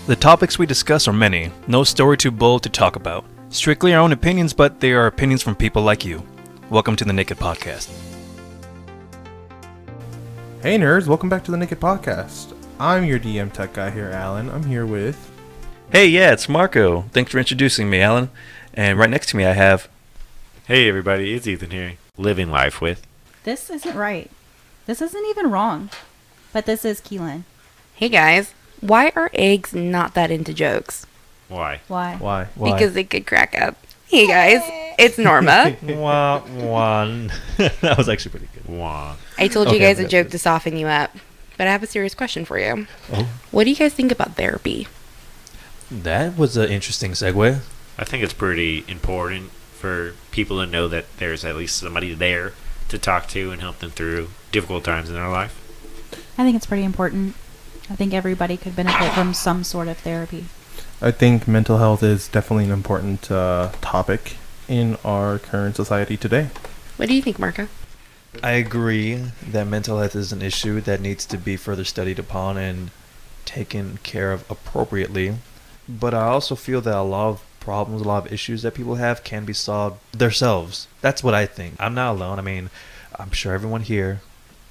The topics we discuss are many, no story too bold to talk about. Strictly our own opinions, but they are opinions from people like you. Welcome to the NAKE'd Podcast. Hey nerds, welcome back to the NAKE'd Podcast. I'm your DM tech guy here, Alan. I'm here with... Hey, yeah, it's Marco. Thanks for introducing me, Alan. And right next to me I have... Hey everybody, it's Ethan here, living life with... This isn't right. This isn't even wrong. But this is Kielyn. Hey guys, why are eggs not that into jokes? Why? Why? Because they could crack up. Hey guys, it's Norma. One. That was actually pretty good. Wah. I told you Okay, guys I a got joke this. to soften you up, but I have a serious question for you. Oh, What do you guys think about therapy? that was an interesting segue. I think it's pretty important for people to know that there's at least somebody there to talk to and help them through difficult times in their life. I think it's pretty important. I think everybody could benefit from some sort of therapy. I think mental health is definitely an important topic in our current society today. What do you think, Marco? I agree that mental health is an issue that needs to be further studied upon and taken care of appropriately. But I also feel that a lot of problems, a lot of issues that people have can be solved themselves. That's what I think. I'm not alone. I mean, I'm sure everyone here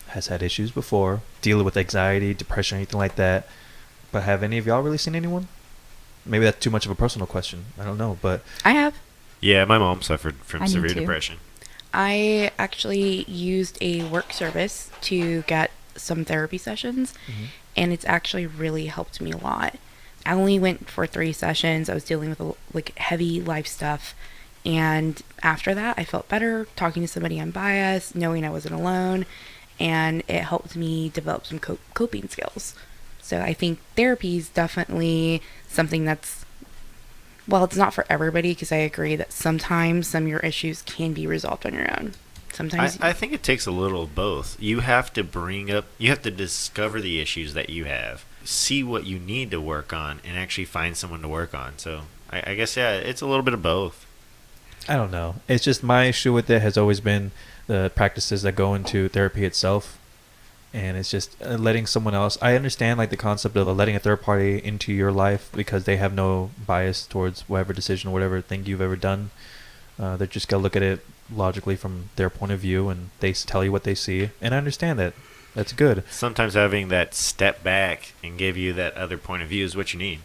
has had issues before, dealing with anxiety, depression, anything like that. But have any of y'all really seen anyone? Maybe that's too much of a personal question. I don't know, but... I have. Yeah, my mom suffered from I need severe to. depression. I actually used a work service to get some therapy sessions, and it's actually really helped me a lot. I only went for 3 sessions. I was dealing with heavy life stuff, and after that, I felt better talking to somebody unbiased, knowing I wasn't alone, and it helped me develop some coping skills. So I think therapy is definitely something that's, well, it's not for everybody, because I agree that sometimes some of your issues can be resolved on your own. Sometimes I think it takes a little of both. You have to discover the issues that you have, see what you need to work on, and actually find someone to work on. So I guess, yeah, it's a little bit of both. I don't know. It's just my issue with it has always been the practices that go into therapy itself. And it's just letting someone else... I understand like the concept of letting a third party into your life because they have no bias towards whatever decision or whatever thing you've ever done. They're just going to look at it logically from their point of view, and they tell you what they see. And I understand that. That's good. Sometimes having that step back and give you that other point of view is what you need.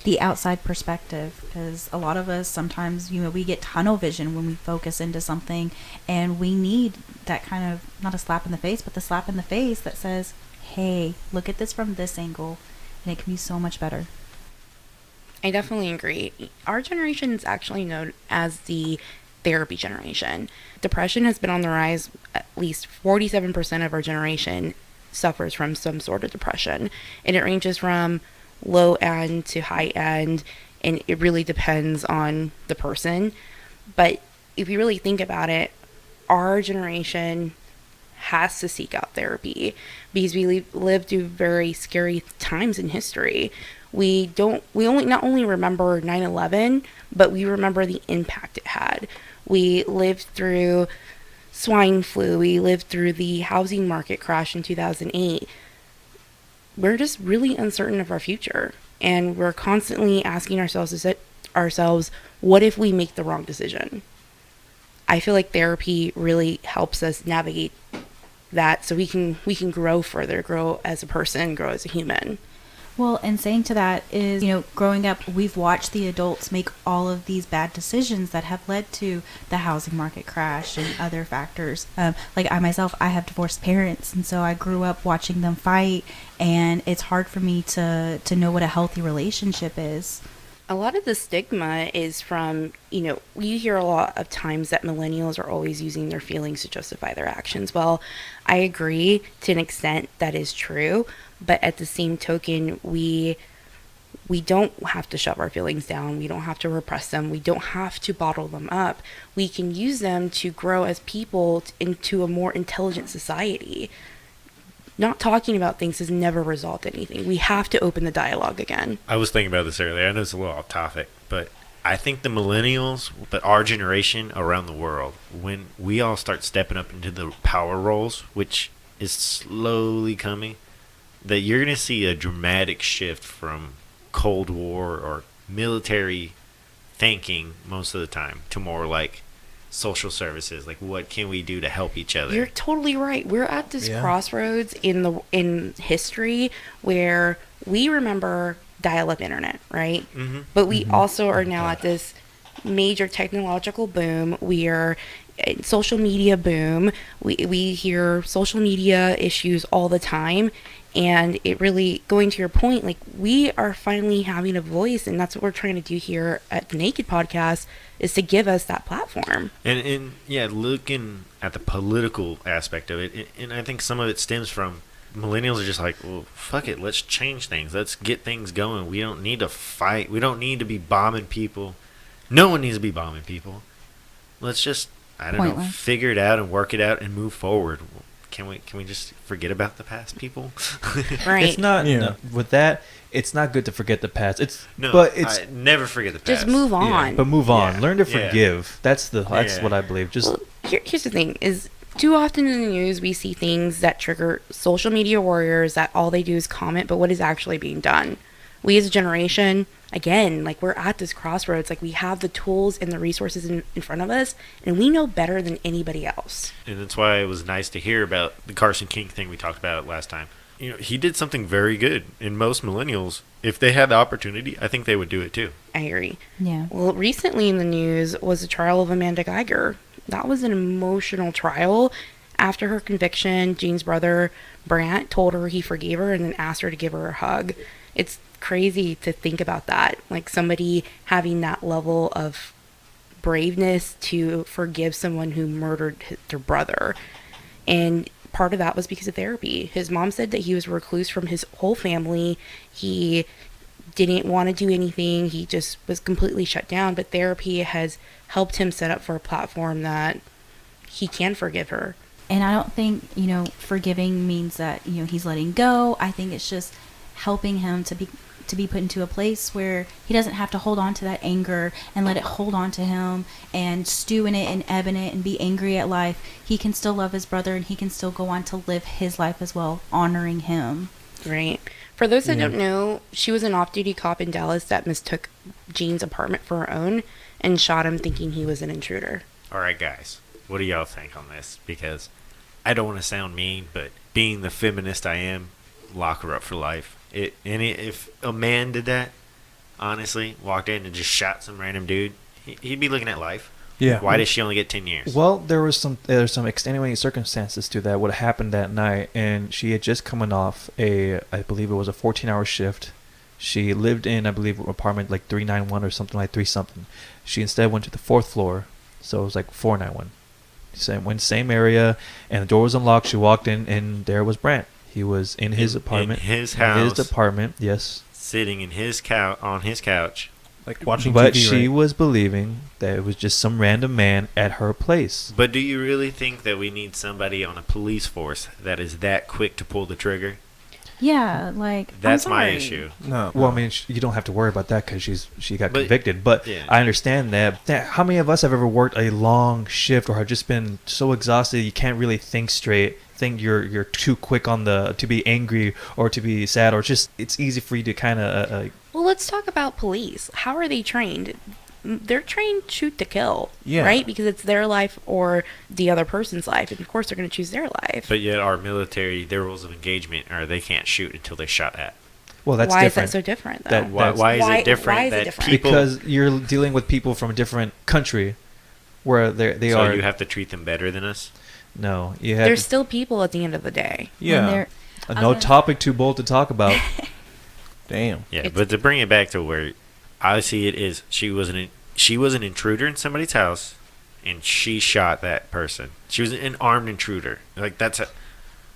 The outside perspective, because a lot of us sometimes, we get tunnel vision when we focus into something, and we need that kind of, not a slap in the face, but the slap in the face that says, hey, look at this from this angle, and it can be so much better. I definitely agree. Our generation is actually known as the therapy generation. Depression has been on the rise. At least 47% of our generation suffers from some sort of depression, and it ranges from low end to high end, and it really depends on the person. But if you really think about it, our generation has to seek out therapy because we live through very scary times in history. We not only remember 9/11, but we remember the impact it had. We lived through swine flu. We lived through the housing market crash in 2008. We're just really uncertain of our future, and we're constantly asking ourselves, what if we make the wrong decision? I feel like therapy really helps us navigate that, so we can grow further, grow as a person, grow as a human. Well, and saying to that is, growing up, we've watched the adults make all of these bad decisions that have led to the housing market crash and other factors. Like I myself, I have divorced parents, and so I grew up watching them fight, and it's hard for me to know what a healthy relationship is. A lot of the stigma is from, we hear a lot of times that millennials are always using their feelings to justify their actions. Well, I agree to an extent that is true, but at the same token, we don't have to shove our feelings down. We don't have to repress them. We don't have to bottle them up. We can use them to grow as people into a more intelligent society. Not talking about things has never resolved anything. We have to open the dialogue again. I was thinking about this earlier. I know it's a little off topic, but I think the millennials, but our generation around the world, when we all start stepping up into the power roles, which is slowly coming, that you're going to see a dramatic shift from Cold War or military thinking most of the time to more like social services, like what can we do to help each other. You're totally right. We're at this Yeah. crossroads in history where we remember dial-up internet, right? Mm-hmm. But we also are now at this major technological boom. We are social media boom. We hear social media issues all the time, and it really, going to your point, like we are finally having a voice, and that's what we're trying to do here at the NAKE'd podcast, is to give us that platform. And yeah, looking at the political aspect of it, and I think some of it stems from millennials are just like, well, fuck it, let's change things, let's get things going. We don't need to fight, we don't need to be bombing people. No one needs to be bombing people. Let's just, I don't know, Pointless. figure it out and work it out and move forward. Can we just forget about the past, people? Right. It's not Yeah. no, with that. It's not good to forget the past. No, but it's I never forget the past. Just move on. but move on. Yeah. Learn to Yeah. forgive. That's Yeah. what I believe. Just Well, here's the thing is, too often in the news we see things that trigger social media warriors that all they do is comment, but what is actually being done? We as a generation, again, like we're at this crossroads, like we have the tools and the resources in front of us, and we know better than anybody else. And that's why it was nice to hear about the Carson King thing we talked about last time. You know, he did something very good. And most millennials, if they had the opportunity, I think they would do it too. I agree. Yeah. Well, recently in the news was the trial of Amanda Guyger. That was an emotional trial. After her conviction, Jean's brother, Brant, told her he forgave her and then asked her to give her a hug. It's crazy to think about that. Like somebody having that level of braveness to forgive someone who murdered their brother. And part of that was because of therapy. His mom said that he was a recluse from his whole family. He didn't want to do anything. He just was completely shut down. But therapy has helped him set up for a platform that he can forgive her. And I don't think, forgiving means that, he's letting go. I think it's just helping him to be put into a place where he doesn't have to hold on to that anger and let it hold on to him and stew in it and ebb in it and be angry at life. He can still love his brother and he can still go on to live his life as well, honoring him. Right. For those that don't know, she was an off-duty cop in Dallas that mistook Jean's apartment for her own and shot him thinking he was an intruder. All right, guys, what do y'all think on this? Because I don't want to sound mean, but being the feminist I am, lock her up for life. If a man did that, honestly, walked in and just shot some random dude, he'd be looking at life. Yeah. Why does she only get 10 years? well, there's some extenuating circumstances to that. What happened that night, and she had just coming off I believe it was a 14-hour shift. She lived in, I believe, apartment like 391 or something like 3 something. She instead went to the 4th floor, so it was like 491. Same area, and the door was unlocked. She walked in, and there was Brant. He was in his apartment, in his in house, his apartment. Yes, sitting in his on his couch. Like watching but TV, she right? was believing that it was just some random man at her place. But do you really think that we need somebody on a police force that is that quick to pull the trigger? Yeah, like That's I'm my sorry. issue. No. Well, I mean, you don't have to worry about that because she got But- convicted. But yeah. I understand that. How many of us have ever worked a long shift or have just been so exhausted you can't really think straight? Think you're too quick to be angry or to be sad, or just it's easy for you to kind of. Well, let's talk about police. How are they trained? They're trained shoot to kill, Yeah. right? Because it's their life or the other person's life, and of course they're going to choose their life. But yet our military, their rules of engagement are they can't shoot until they're shot at. Well, that's why different. is that so different, though? That- Why is Why- it different why is it that different? people... Because you're dealing with people from a different country, where they so are. you have to treat them better than us? No, you have. They're still people at the end of the day. When Yeah. they're- No topic too bold to talk about. Damn. Yeah, It's- but to bring it back to where I see it is, she was an intruder in somebody's house, and she shot that person. She was an armed intruder. Like that's a.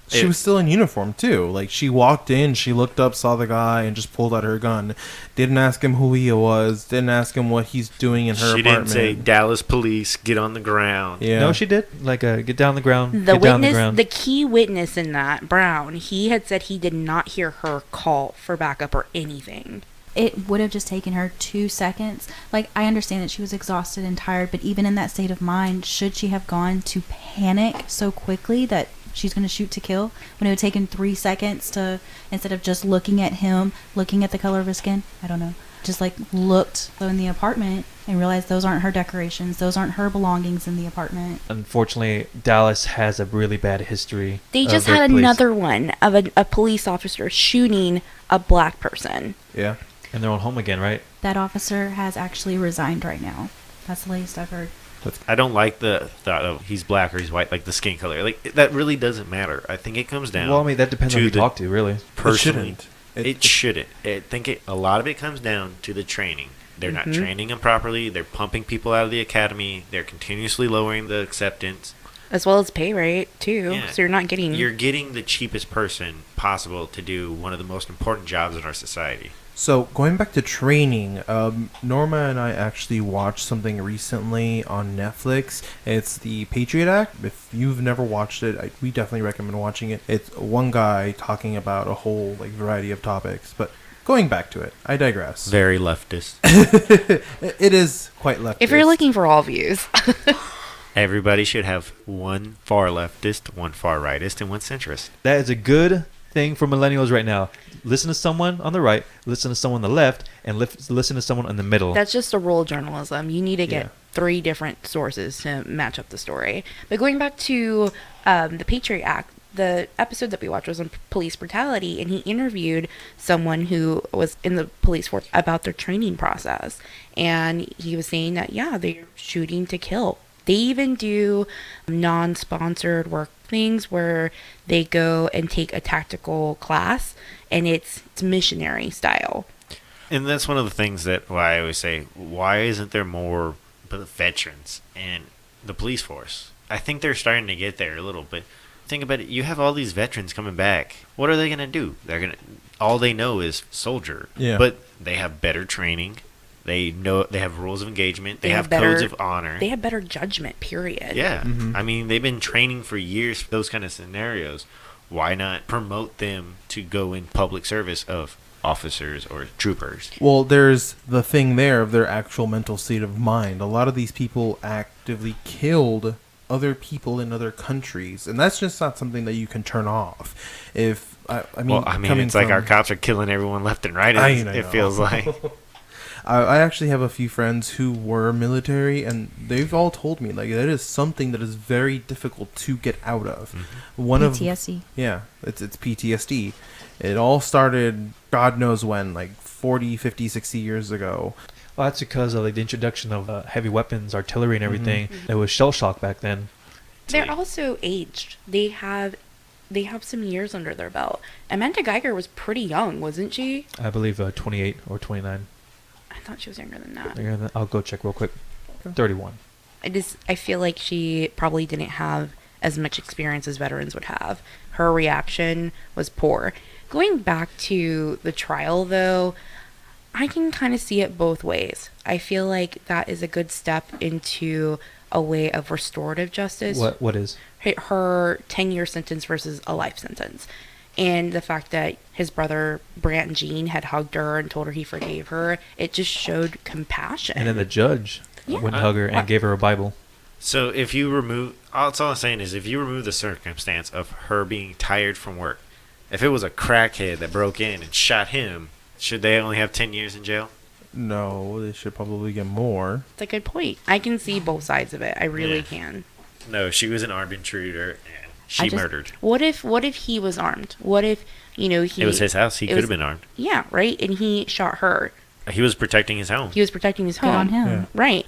She was still in uniform too. Like she walked in, she looked up, saw the guy, and just pulled out her gun. Didn't ask him who he was. Didn't ask him what he's doing in her She apartment. didn't say Dallas police get on the ground. Yeah. No, she did. Like, get down the ground. The get down the witness, ground. the key witness in that, Brown, he had said he did not hear her call for backup or anything. It would have just taken her 2 seconds. Like, I understand that she was exhausted and tired, but even in that state of mind, should she have gone to panic so quickly that she's going to shoot to kill, when it would take him 3 seconds to, instead of just looking at him, looking at the color of his skin, I don't know, just like looked in the apartment and realized those aren't her decorations, those aren't her belongings in the apartment. Unfortunately, Dallas has a really bad history. They of just their had police. another one of a police officer shooting a black person. Yeah. In their own home again, right? That officer has actually resigned right now. That's the latest I've heard. I don't like the thought of he's black or he's white, like the skin color. Like, that really doesn't matter. I think it comes down. Well, I mean, that depends on who you talk to, really. Personally, It shouldn't. it shouldn't. I think a lot of it comes down to the training. They're not training them properly. They're pumping people out of the academy. They're continuously lowering the acceptance. As well as pay rate, too. Yeah. So you're not getting... You're getting the cheapest person possible to do one of the most important jobs in our society. So going back to training, Norma and I actually watched something recently on Netflix. It's the Patriot Act. If you've never watched it, we definitely recommend watching it. It's one guy talking about a whole variety of topics. But going back to it, I digress. Very leftist. It is quite leftist. If you're looking for all views. Everybody should have one far leftist, one far rightist, and one centrist. That is a good thing for millennials right now. Listen to someone on the right, listen to someone on the left, and listen to someone in the middle. That's just a rule of journalism. You need to get Yeah. 3 different sources to match up the story. But going back to the Patriot Act, the episode that we watched was on police brutality, and he interviewed someone who was in the police force about their training process. And he was saying that, yeah, they're shooting to kill. They even do non-sponsored work things where they go and take a tactical class, and it's missionary style. And that's one of the things that why I always say, why isn't there more veterans in the police force? I think they're starting to get there a little bit. Think about it. You have all these veterans coming back. What are they going to do? All they know is soldier. Yeah. But they have better training. They know they have rules of engagement. They have better, codes of honor. They have better judgment, period. Yeah. Mhm. I mean, they've been training for years for those kind of scenarios. Why not promote them to go in public service of officers or troopers? Well, there's the thing there of their actual mental state of mind. A lot of these people actively killed other people in other countries, and that's just not something that you can turn off. If I mean, it's like our cops are killing everyone left and right. It feels like. I actually have a few friends who were military, and they've all told me that is something that is very difficult to get out of. Mm-hmm. One PTSD. It's PTSD. It all started God knows when, 40, 50, 60 years ago. Well, that's because of the introduction of heavy weapons, artillery, and everything. It was shell shock back then. They're also aged. They have some years under their belt. Amanda Guyger was pretty young, wasn't she? I believe 28 or 29. I thought she was younger than that. I'll go check real quick. 31. I feel like she probably didn't have as much experience as veterans would have. Her reaction was poor. Going back to the trial, though, I can kind of see it both ways. I feel like that is a good step into a way of restorative justice. What is? Her 10-year sentence versus a life sentence. And the fact that his brother, Brant and Jean, had hugged her and told her he forgave her, it just showed compassion. And then the judge went and hugged her and gave her a Bible. So if you remove, that's all I'm saying is if you remove the circumstance of her being tired from work, if it was a crackhead that broke in and shot him, should they only have 10 years in jail? No, they should probably get more. It's a good point. I can see both sides of it. I really Yeah. can. No, she was an armed intruder and she murdered. What if he was armed? What if, It was his house. He could have been armed. Yeah, right? And he shot her. He was protecting his home. He was protecting his Good home. on him. Yeah. Right.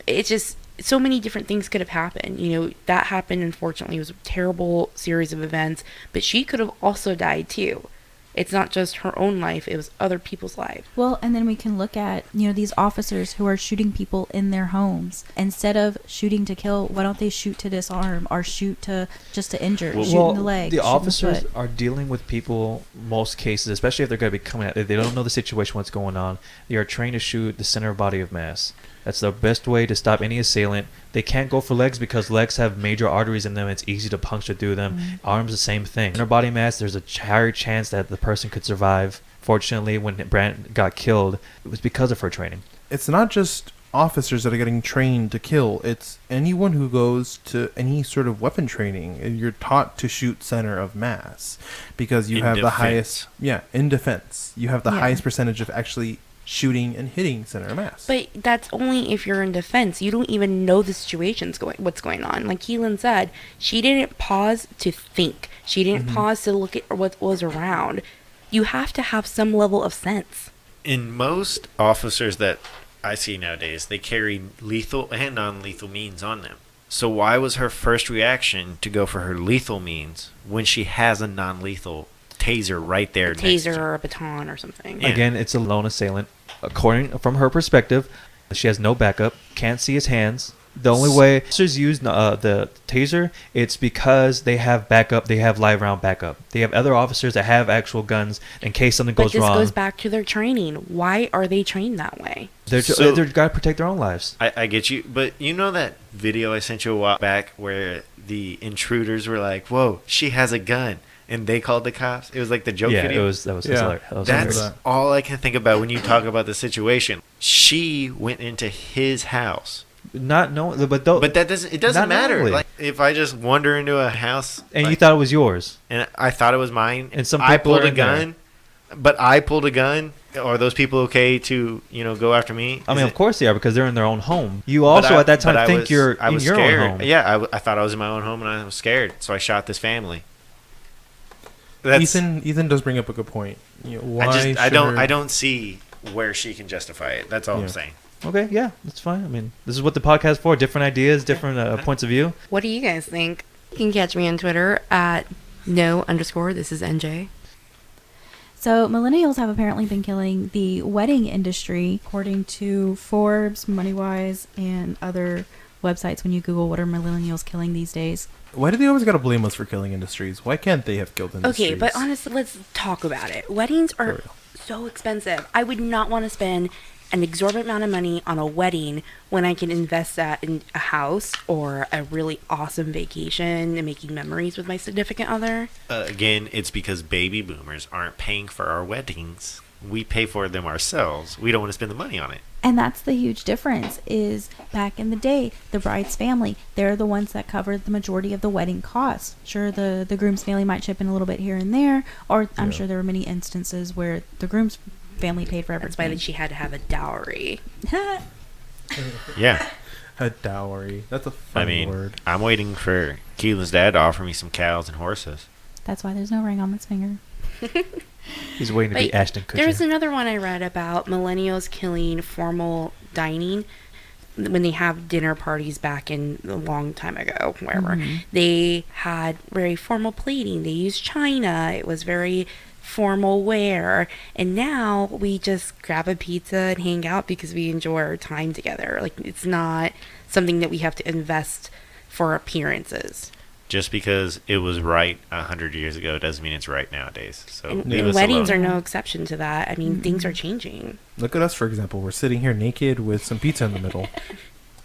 It's just so many different things could have happened. That happened, unfortunately. It was a terrible series of events, but she could have also died too. It's not just her own life, it was other people's lives. Well, and then we can look at, these officers who are shooting people in their homes. Instead of shooting to kill, why don't they shoot to disarm or shoot to just to injure, shoot in the leg, the shoot in officers foot. are dealing with people, most cases, especially if they're going to be coming at, they don't know the situation, what's going on. They are trained to shoot the center body of mass. That's the best way to stop any assailant. They can't go for legs because legs have major arteries in them. It's easy to puncture through them. Arms, the same thing. Center body mass, there's a higher chance that the person could survive. Fortunately, when Brant got killed, it was because of her training. It's not just officers that are getting trained to kill. It's anyone who goes to any sort of weapon training. You're taught to shoot center of mass because you In have the defense. highest, in defense. You have the Yeah. highest percentage of actually shooting and hitting center of mass. But that's only if you're in defense. You don't even know the situation's what's going on. Like Kielyn said, she didn't pause to think. She didn't pause to look at what was around. You have to have some level of sense. In most officers that I see nowadays, they carry lethal and non-lethal means on them. So why was her first reaction to go for her lethal means when she has a non-lethal taser right there? A taser or a baton or something. Yeah. Again, it's a lone assailant. According from her perspective, she has no backup, can't see his hands. The only way officers use the taser, it's because they have backup. They have live round backup. They have other officers that have actual guns in case something But goes this wrong. goes back to their training. Why are they trained that way? They're So- they're got to protect their own lives. I get you, but you know that video I sent you a while back where the intruders were like, "Whoa, she has a gun," and they called the cops. It was like the joke Yeah, video. that was Yeah. hilarious. That was That's hilarious. all I can think about when you talk about the situation. She went into his house, Not no, but but it doesn't Not matter. knowingly. Like if I just wander into a house and you like, thought it was yours. and I thought it was mine, And some I people pulled are a in there. gun, but I pulled a gun. Are those people okay to go after me? I Is mean, it- of course they are because they're in their own home. You but also I- at that but time I think was- you're I was in your scared. own home. Yeah, I thought I was in my own home and I was scared, so I shot this family. That's, Ethan does bring up a good point. Why I should her- don't see where she can justify it. That's all I'm Yeah. saying. Okay, yeah, that's fine. I mean, this is what the podcast is for. Different ideas, different points of view. What do you guys think? You can catch me on Twitter at @no_this is NJ. So millennials have apparently been killing the wedding industry, according to Forbes, MoneyWise, and other websites. When you Google what are millennials killing these days, Why do they always got to blame us for killing industries? Why can't they have killed industries? Okay, but honestly, let's talk about it. Weddings are real. so expensive. I would not want to spend an exorbitant amount of money on a wedding when I can invest that in a house or a really awesome vacation and making memories with my significant other. Again, it's because baby boomers aren't paying for our weddings. We pay for them ourselves. We don't want to spend the money on it. and that's the huge difference. Is back in the day, the bride's family, they're the ones that covered the majority of the wedding costs. Sure, the groom's family might chip in a little bit here and there, or I'm sure there were many instances where the groom's family paid for That's why everything. she had to have a dowry. Yeah. A dowry. That's a fun I mean, word. I'm waiting for Keelan's dad to offer me some cows and horses. That's why there's no ring on this finger. He's waiting to be Wait, Ashton Kutcher. There's another one I read about millennials killing formal dining when they have dinner parties back in a long time ago, wherever. They had very formal plating. They used china. It was very formal wear. And now we just grab a pizza and hang out because we enjoy our time together. Like, it's not something that we have to invest for appearances. Just because it was right 100 years ago doesn't mean it's right nowadays. So And, leave and us weddings alone. are no exception to that. I mean, things are changing. Look at us, for example. We're sitting here naked with some pizza in the middle.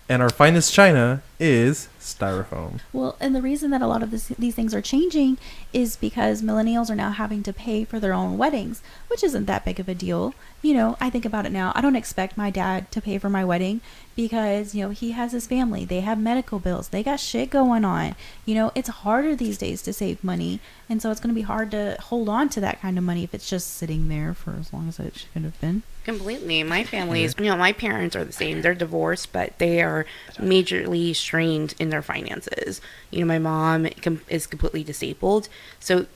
And our finest china is styrofoam. Well, and the reason that a lot of these things are changing is because millennials are now having to pay for their own weddings, which isn't that big of a deal. I think about it now. I don't expect my dad to pay for my wedding because, he has his family. They have medical bills. They got shit going on. It's harder these days to save money. And so it's going to be hard to hold on to that kind of money if it's just sitting there for as long as it should have been. Completely. My family is, my parents are the same. They're divorced, but they are majorly strained in their finances. My mom is completely disabled, so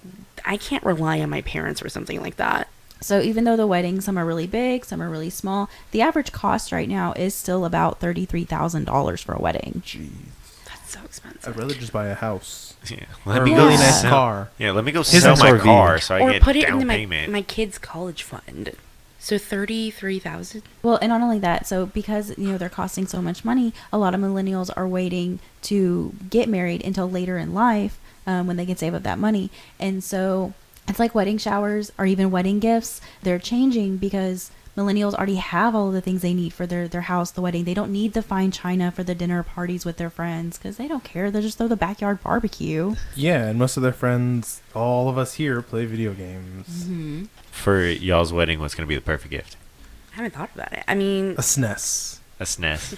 I can't rely on my parents for something like that. So even though the weddings, some are really big, some are really small, the average cost right now is still about $33,000 for a wedding. Jeez. That's so expensive. I'd rather just buy a house. Yeah. Or Let a me really go nice sell- car. Yeah, let me go His sell my SRV. car so I Or get put it down into payment. my kid's college fund. So $33,000. Well, and not only that, so because, they're costing so much money, a lot of millennials are waiting to get married until later in life when they can save up that money. And so it's like wedding showers or even wedding gifts. They're changing because millennials already have all of the things they need for their house, the wedding. They don't need the fine china for the dinner parties with their friends because they don't care. They'll just throw the backyard barbecue. Yeah, and most of their friends, all of us here, play video games. For y'all's wedding, what's going to be the perfect gift? I haven't thought about it. I mean, A SNES. A SNES.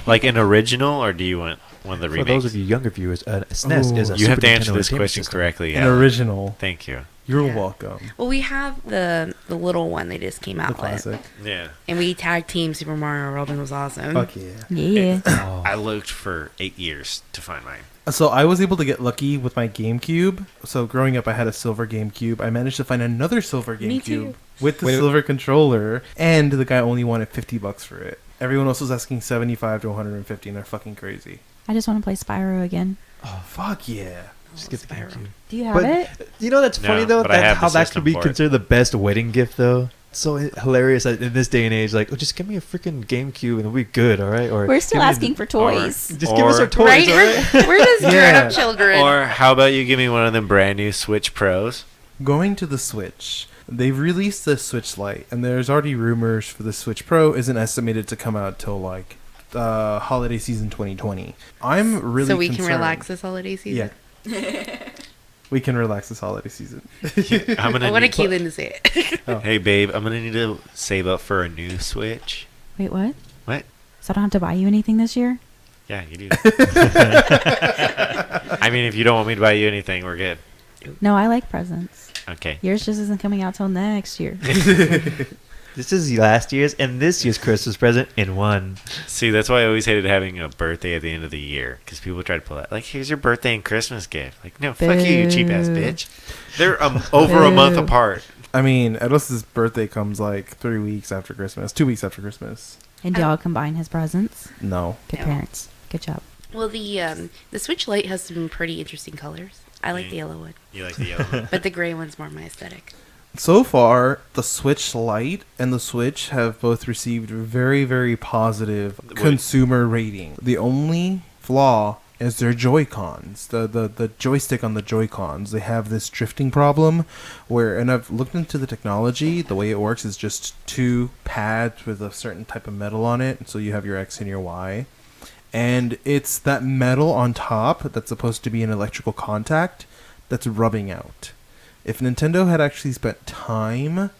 Like an original, or do you want one of the For remakes? those of you younger viewers, a SNES is a You have Super to answer Nintendo this Entertainment question System. correctly. An Alan. original. Thank you. You're Yeah. welcome. Well, we have the little one they just came The out with. classic. Yeah. And we tag team Super Mario World and it was awesome. Fuck yeah. Yeah. Oh. I looked for 8 years to find mine. So I was able to get lucky with my GameCube. So growing up, I had a silver GameCube. I managed to find another silver Me too. GameCube with the Wait. silver controller, and the guy only wanted $50 for it. Everyone else was asking 75 to 150, and they're fucking crazy. I just want to play Spyro again. Oh fuck yeah! Just get the Spyro. GameCube. Do you have But it? you know that's No, funny though. but I That have how the that system could be for it. considered the best wedding gift though. It's so hilarious that in this day and age, like, oh, just give me a freaking GameCube and it'll be good, all right? Or We're still give me asking for toys. Just give us our toys, Right? all right? We're just Yeah. grown up children. Or how about you give me one of them brand new Switch Pros? Going to the Switch, they've released the Switch Lite, and there's already rumors for the Switch Pro isn't estimated to come out till like holiday season 2020. I'm really so we concerned. can relax this holiday season. Yeah. We can relax this holiday season. I'm gonna I want need- Kielyn to say it. Oh. Hey babe, I'm gonna need to save up for a new Switch. Wait, what? What? So I don't have to buy you anything this year? Yeah, you do. I mean, if you don't want me to buy you anything, we're good. No, I like presents. Okay. Yours just isn't coming out till next year. This is last year's and this year's Christmas present in one. See, that's why I always hated having a birthday at the end of the year, because people try to pull that. Like, here's your birthday and Christmas gift. Like, no, fuck you, you cheap ass Boo. bitch. They're over a month Boo. apart. I mean, Edos's birthday comes like 3 weeks after Christmas, 2 weeks after Christmas. And y'all combine his presents. No. Good No. parents. Good job. Well, the Switch Lite has some pretty interesting colors. I like the yellow one, You like the yellow one? but the gray one's more my aesthetic. So far, the Switch Lite and the Switch have both received very, very positive What- consumer rating. The only flaw is their Joy-Cons. The joystick on the Joy-Cons. They have this drifting problem where, and I've looked into the technology, the way it works is just two pads with a certain type of metal on it, so you have your X and your Y. And it's that metal on top that's supposed to be an electrical contact that's rubbing out. If Nintendo had actually spent time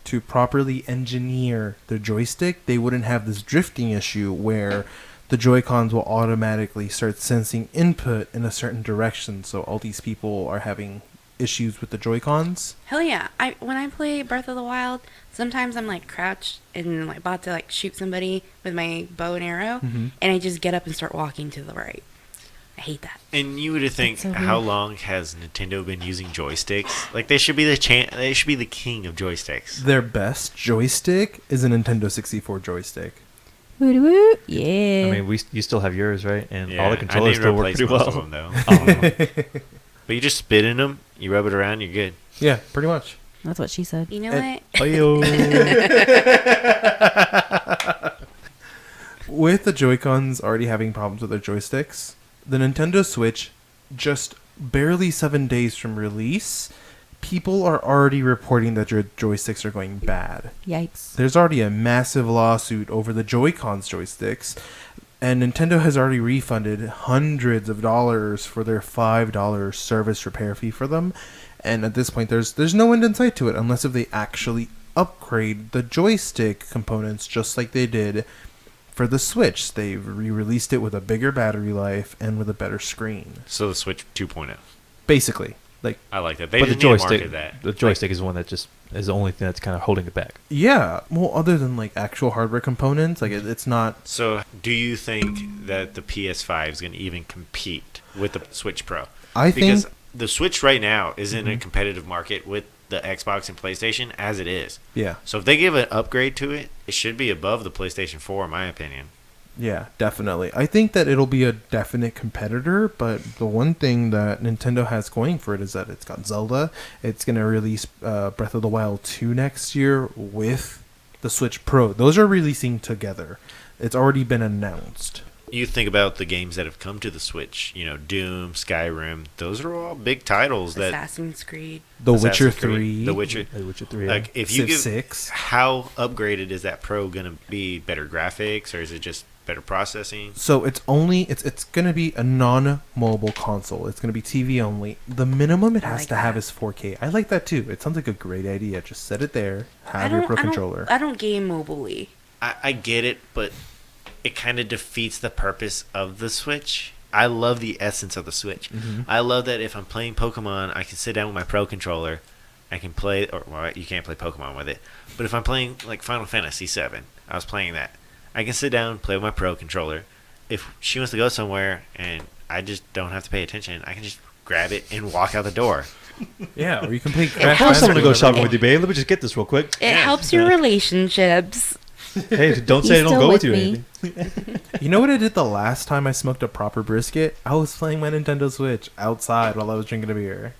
to properly engineer the joystick, they wouldn't have this drifting issue where the Joy-Cons will automatically start sensing input in a certain direction. So all these people are having issues with the Joy-Cons. Hell yeah! When I play Breath of the Wild, sometimes I'm like crouched and like about to like shoot somebody with my bow and arrow, Mhm. and I just get up and start walking to the right. I hate that. And you would think, That's so how weird. long has Nintendo been using joysticks? Like, they should be they should be the king of joysticks. Their best joystick is a Nintendo 64 joystick. Woo woo. Yeah. I mean, you still have yours, right? And Yeah, all the I controllers need to still work replace pretty most well. of them, though. Oh. But you just spit in them, you rub it around, you're good. Yeah, pretty much. That's what she said. You know And- what? Ayo. With the Joy-Cons already having problems with their joysticks, the Nintendo Switch, just barely 7 days from release, people are already reporting that your joysticks are going bad. Yikes. There's already a massive lawsuit over the Joy-Cons joysticks, and Nintendo has already refunded hundreds of dollars for their $5 service repair fee for them. And at this point, there's no end in sight to it unless if they actually upgrade the joystick components just like they did for the Switch. They re-released it with a bigger battery life and with a better screen. So the Switch 2.0. Basically, like, I like that. They But the didn't need to joystick, market that. the joystick is one that just is the only thing that's kind of holding it back. yeah, well, other than like actual hardware components, like it's not. So, do you think that the PS5 is going to even compete with the Switch Pro? I Because think, the Switch right now is in a Mhm. competitive market with the Xbox and PlayStation as it is. yeah. So if they give an upgrade to it, it should be above the PlayStation 4 in my opinion. Yeah, definitely. I think that it'll be a definite competitor, but the one thing that Nintendo has going for it is that it's got Zelda. It's going to release Breath of the Wild 2 next year with the Switch Pro. Those are releasing together. It's already been announced. You think about the games that have come to the Switch, you know, Doom, Skyrim, those are all big titles that Assassin's Creed. The Assassin's Witcher Creed, 3. The Witcher. The Witcher 3. Like if you Civ give 6. how upgraded is that Pro going to be? Better graphics or is it just better processing? So it's going to be a non-mobile console. It's going to be TV only. The minimum it I has like to have that. is 4K. I like that too. It sounds like a great idea. Just set it there. I Have your don't, Pro I don't, controller. I don't game mobily. I get it, but it kind of defeats the purpose of the Switch. I love the essence of the Switch. Mm-hmm. I love that if I'm playing Pokemon, I can sit down with my Pro Controller. I can play, or well, you can't play Pokemon with it. But if I'm playing like Final Fantasy VII, I was playing that. I can sit down, play with my Pro Controller. If she wants to go somewhere and I just don't have to pay attention, I can just grab it and walk out the door. Yeah, or you can play Of Crash course I'm Bandicoot gonna go or shopping whatever. with you, babe. Let me just get this real quick. It helps your relationships. Hey, don't say I He's don't still go with with you or me. anything. You know what I did the last time I smoked a proper brisket? I was playing my Nintendo Switch outside while I was drinking a beer.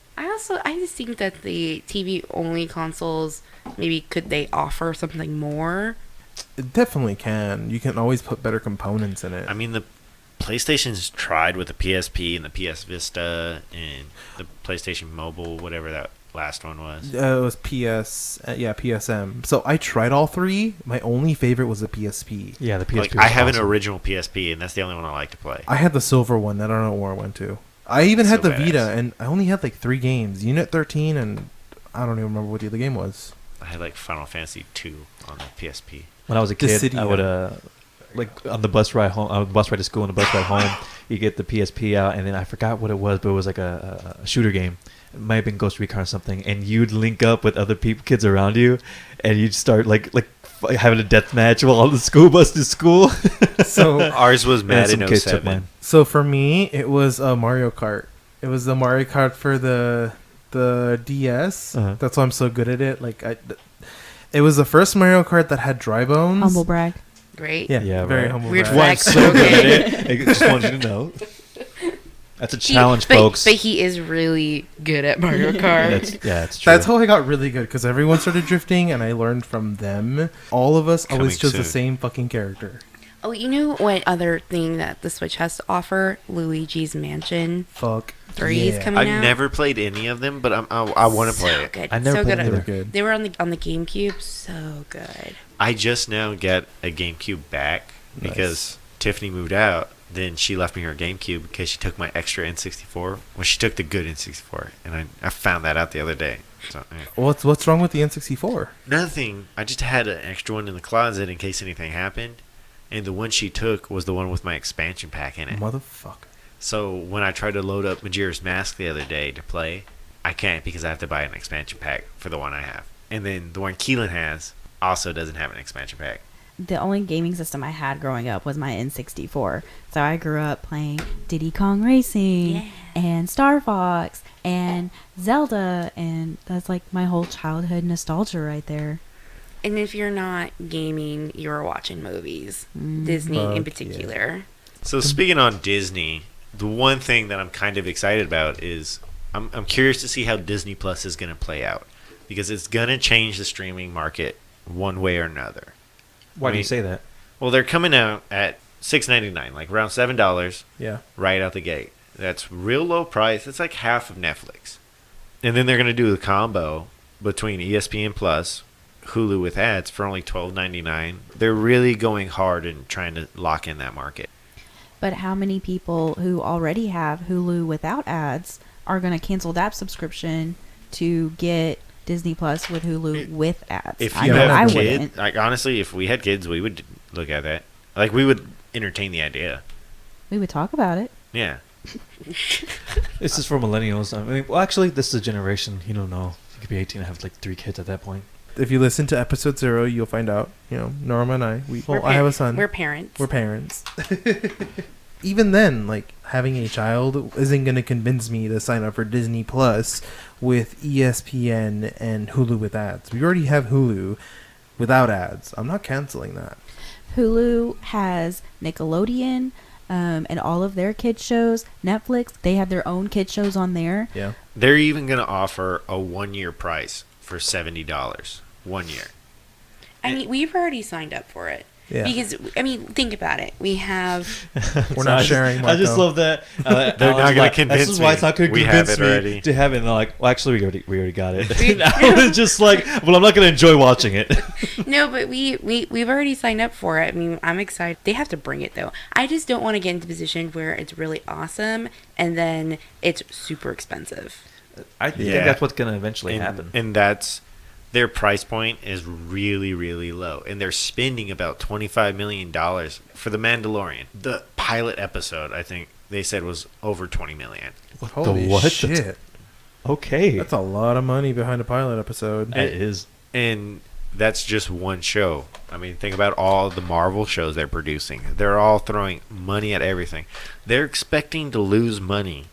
I just think that the TV only consoles, maybe could they offer something more? It definitely can. You can always put better components in it. I mean, the PlayStation's tried with the PSP and the PS Vista and the PlayStation Mobile, whatever that last one was. It was PSM. So I tried all three. My only favorite was the PSP. Yeah, the PSP. Like, was I have an awesome. original PSP, and that's the only one I like to play. I had the silver one. I don't know where it went to. I even had So the Vita, badass. and I only had like 3 games. Unit 13, and I don't even remember what the other game was. I had like Final Fantasy 2 on the PSP. When I was a kid, Dissidia. I would like on the bus ride home, bus ride to school and the bus ride home, you get the PSP out, and then I forgot what it was, but it was like a shooter game. It might have been Ghost Recon or something, and you'd link up with other kids around you, and you'd start like having a death match while on the school bus to school. So, Ours was And Madden some kids took 07. mine. so for me, it was Mario Kart. It was the Mario Kart for the DS. Uh-huh. That's why I'm so good at it. It was the first Mario Kart that had dry bones. Humble brag. Great. Yeah, Yeah, very right. humble. Weird brag. Why I'm flex. so good Okay. at it. I just wanted you to know. That's a challenge, but, folks. But he is really good at Mario Kart. That's true. That's how I got really good, because everyone started drifting, and I learned from them. All of us always Coming chose the soon. same fucking character. Oh, you know what other thing that the Switch has to offer? Luigi's Mansion Fuck. 3 is yeah. coming I've out. never played any of them, but I want to play So it. good. I never so played good. it They were either. good. They were on the GameCube. So good. I just now got a GameCube back because Tiffany moved out. Then she left me her GameCube because she took my extra N64. Well, she took the good N64, and I found that out the other day. So, yeah. What's wrong with the N64? Nothing. I just had an extra one in the closet in case anything happened. And the one she took was the one with my expansion pack in it. Motherfucker. So when I tried to load up Majora's Mask the other day to play, I can't because I have to buy an expansion pack for the one I have. And then the one Kielyn has also doesn't have an expansion pack. The only gaming system I had growing up was my N64. So I grew up playing Diddy Kong Racing Yeah. and Star Fox and Zelda, and that's like my whole childhood nostalgia right there. And if you're not gaming, you're watching movies. Mm. Disney Fuck in particular. So speaking on Disney, the one thing that I'm kind of excited about is I'm curious to see how Disney Plus is going to play out because it's going to change the streaming market one way or another. Why do I you mean- say that? Well, they're coming out at $6.99, like around $7 Yeah. right out the gate. That's real low price. It's like half of Netflix. And then they're going to do the combo between ESPN Plus, Hulu with ads for only $12.99. They're really going hard and trying to lock in that market. But how many people who already have Hulu without ads are going to cancel that subscription to get Disney Plus with Hulu with ads? If I you know have I a kid, wouldn't. like honestly, if we had kids, we would look at that. Like we would entertain the idea. We would talk about it. Yeah. This is for millennials. I mean, well, actually, this is a generation. You don't know. You could be 18 and have like 3 kids at that point. If you listen to episode 0, you'll find out. Norma and I. We're I have a son. We're parents. We're parents. Even then, like, having a child isn't going to convince me to sign up for Disney Plus with ESPN and Hulu with ads. We already have Hulu without ads. I'm not canceling that. Hulu has Nickelodeon and all of their kids shows. Netflix, they have their own kids shows on there. Yeah. They're even going to offer a 1-year price for $70. 1 year. I mean, we've already signed up for it. Yeah. Because, I mean, think about it. We have... We're not sharing, I just Marco. love that. They're not gonna convince This is why me. it's not going to We have convince it me already. to have it. And they're like, well, actually, we already got it. And I was just like, well, I'm not going to enjoy watching it. No, but we've already signed up for it. I mean, I'm excited. They have to bring it, though. I just don't want to get into a position where it's really awesome and then it's super expensive. I think Yeah. that's what's going to eventually happen. And that's their price point is really, really low, and they're spending about $25 million for The Mandalorian. The pilot episode, I think they said, was over $20 million. Holy what? shit. Okay. That's a lot of money behind a pilot episode. It is. And that's just one show. I mean, think about all the Marvel shows they're producing. They're all throwing money at everything. They're expecting to lose money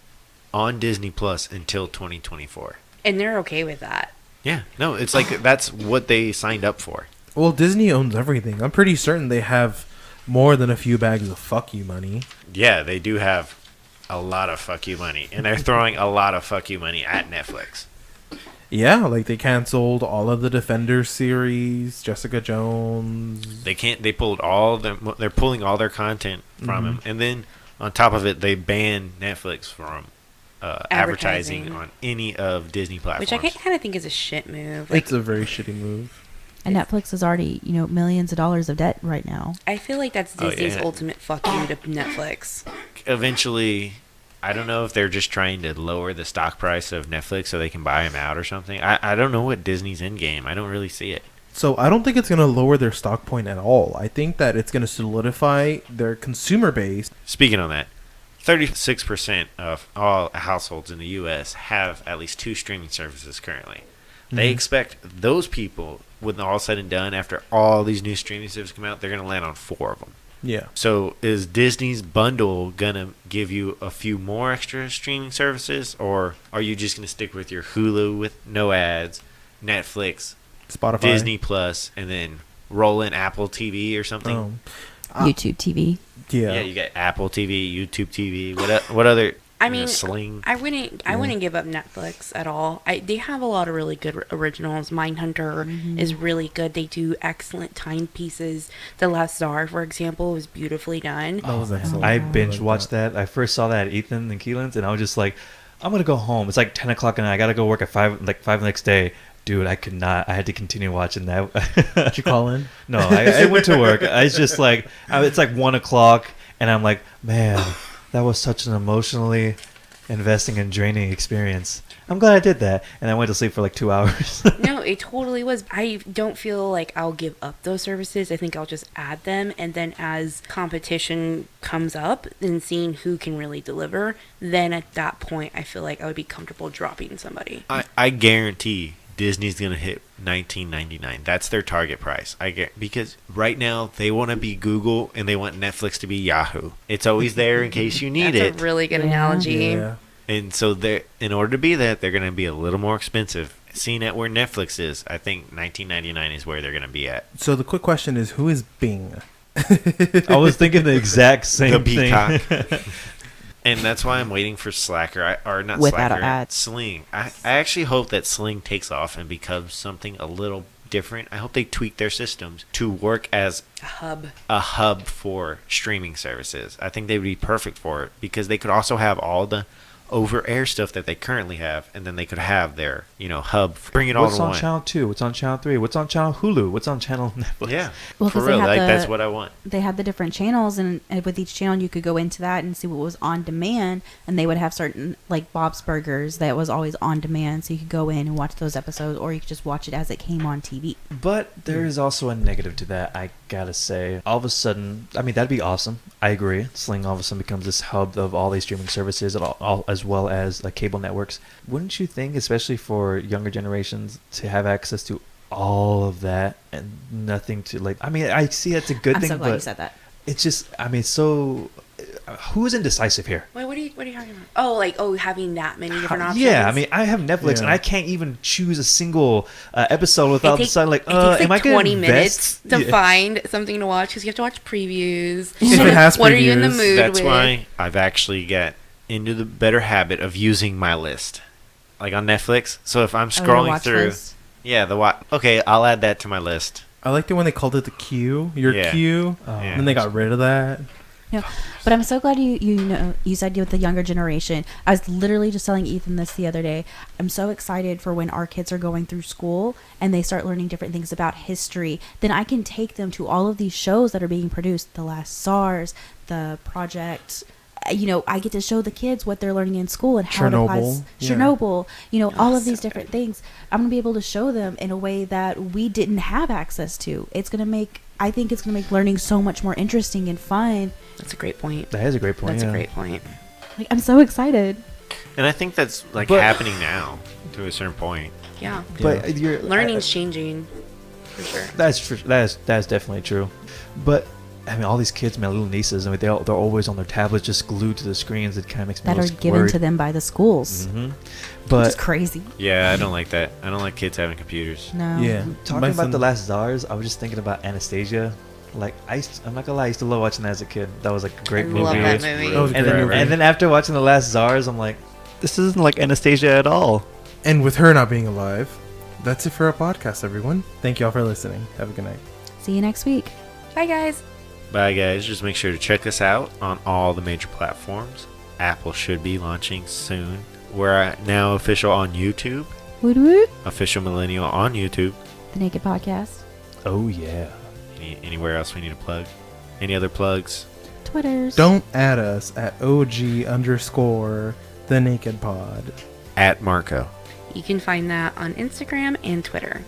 on Disney Plus until 2024. And they're okay with that. Yeah, no, it's like that's what they signed up for. Well, Disney owns everything. I'm pretty certain they have more than a few bags of fuck you money. Yeah, they do have a lot of fuck you money, and they're throwing a lot of fuck you money at Netflix. Yeah, like they canceled all of the Defenders series, Jessica Jones. They pulled all them. They're pulling all their content from him, and then on top of it, they banned Netflix from advertising on any of Disney platforms. Which I kind of think is a shit move. Like, It's a very shitty move. And Netflix is already, millions of dollars of debt right now. I feel like that's Oh, Disney's yeah. ultimate fuck you to Netflix. Eventually, I don't know if they're just trying to lower the stock price of Netflix so they can buy them out or something. I don't know what Disney's end game. I don't really see it. So I don't think it's going to lower their stock point at all. I think that it's going to solidify their consumer base. Speaking on that, 36% of all households in the U.S. have at least 2 streaming services currently. They expect those people, when all said and done, after all these new streaming services come out, they're going to land on 4 of them. Yeah. So is Disney's bundle going to give you a few more extra streaming services, or are you just going to stick with your Hulu with no ads, Netflix, Spotify. Disney Plus, and then roll in Apple TV or something? YouTube TV. Yeah. Yeah, you got Apple TV, YouTube TV. What other? I you know, mean, Sling. I wouldn't give up Netflix at all. They have a lot of really good originals. Mindhunter is really good. They do excellent timepieces. The Last Czar, for example, was beautifully done. That was excellent. I binge watched that. I first saw that at Ethan and Kielyn's, and I was just like, I'm gonna go home. It's like 10 o'clock, and I gotta go work at 5 the next day. Dude, I could not. I had to continue watching that. Did you call in? No, I went to work. I was just like, it's like 1 o'clock, and I'm like, man, that was such an emotionally investing and draining experience. I'm glad I did that, and I went to sleep for like 2 hours. No, it totally was. I don't feel like I'll give up those services. I think I'll just add them, and then as competition comes up and seeing who can really deliver, then at that point I feel like I would be comfortable dropping somebody. I guarantee Disney's gonna hit $19.99. That's their target price. I get, because right now they want to be Google and they want Netflix to be Yahoo. It's always there in case you need That's it. a really good analogy. Yeah. And so they, in order to be that, they're gonna be a little more expensive. Seeing at where Netflix is, I think $19.99 is where they're gonna be at. So the quick question is, who is Bing? I was thinking the exact same The thing. Peacock. And that's why I'm waiting for Slacker, or not Without Slacker, ads. Sling. I actually hope that Sling takes off and becomes something a little different. I hope they tweak their systems to work as a hub for streaming services. I think they would be perfect for it, because they could also have all the over-air stuff that they currently have, and then they could have their, hub. Bring it all What's to on one. channel 2? What's on channel 3? What's on channel Hulu? What's on channel Netflix? Yeah, Well, for 'cause they real. had Like, the- that's what I want. They had the different channels, and with each channel you could go into that and see what was on demand, and they would have certain, like Bob's Burgers, that was always on demand, so you could go in and watch those episodes, or you could just watch it as it came on TV. But there is also a negative to that, I gotta say. All of a sudden, I mean, that'd be awesome. I agree. Sling all of a sudden becomes this hub of all these streaming services, all as well as like cable networks. Wouldn't you think, especially for younger generations, to have access to all of that and nothing to like? I mean, I see it's a good I'm thing, so glad but you said that. it's just, I mean, so who's indecisive here? Wait, what are you talking about? Having that many different options. Yeah, I mean, I have Netflix and Yeah. I can't even choose a single episode without deciding like, it takes am I going 20 to minutes invest? to find something to watch, because you have to watch previews. If it has What are you in the previews, mood That's with? why I've actually got into the better habit of using my list, like on Netflix. So if I'm Oh, your scrolling watch through, list. yeah, okay, I'll add that to my list. I liked it when they called it the queue. Your Yeah. queue. Oh. Yeah. And then they got rid of that. Yeah, but I'm so glad you said with the younger generation. I was literally just telling Ethan this the other day. I'm so excited for when our kids are going through school and they start learning different things about history. Then I can take them to all of these shows that are being produced. The Last SARS, the Project, I get to show the kids what they're learning in school and how it applies. Yeah. Chernobyl, all of these so different good. things. I'm going to be able to show them in a way that we didn't have access to. I think it's going to make learning so much more interesting and fun. That's a great point. That is a great point. That's yeah. a great point. Like, I'm so excited. And I think that's like But- happening now to a certain point. Yeah. But you're Learning's changing, for sure. That's true. That's definitely true. But I mean, all these kids, my little nieces, I mean, they're always on their tablets, just glued to the screens. It kind of makes me That a are little given worried. to them by the schools. Mm-hmm. Which But is crazy. Yeah, I don't like that. I don't like kids having computers. No. Yeah. talking My about son- The Last Czars, I was just thinking about Anastasia. Like I'm not gonna lie, I used to love watching that as a kid. That was like a great I movie. love that It's movie. That was a And great then, movie. and then after watching The Last Czars, I'm like, this isn't like Anastasia at all. And with her not being alive, that's it for our podcast, everyone. Thank you all for listening. Have a good night. See you next week. Bye, guys. Bye, guys. Just make sure to check us out on all the major platforms. Apple should be launching soon. We're now official on YouTube. Woot woot. Official Millennial on YouTube. The Naked Podcast. Oh yeah. Anywhere else we need to plug? Any other plugs? Twitters. Don't add us at OG_the Naked Pod. At Marco. You can find that on Instagram and Twitter.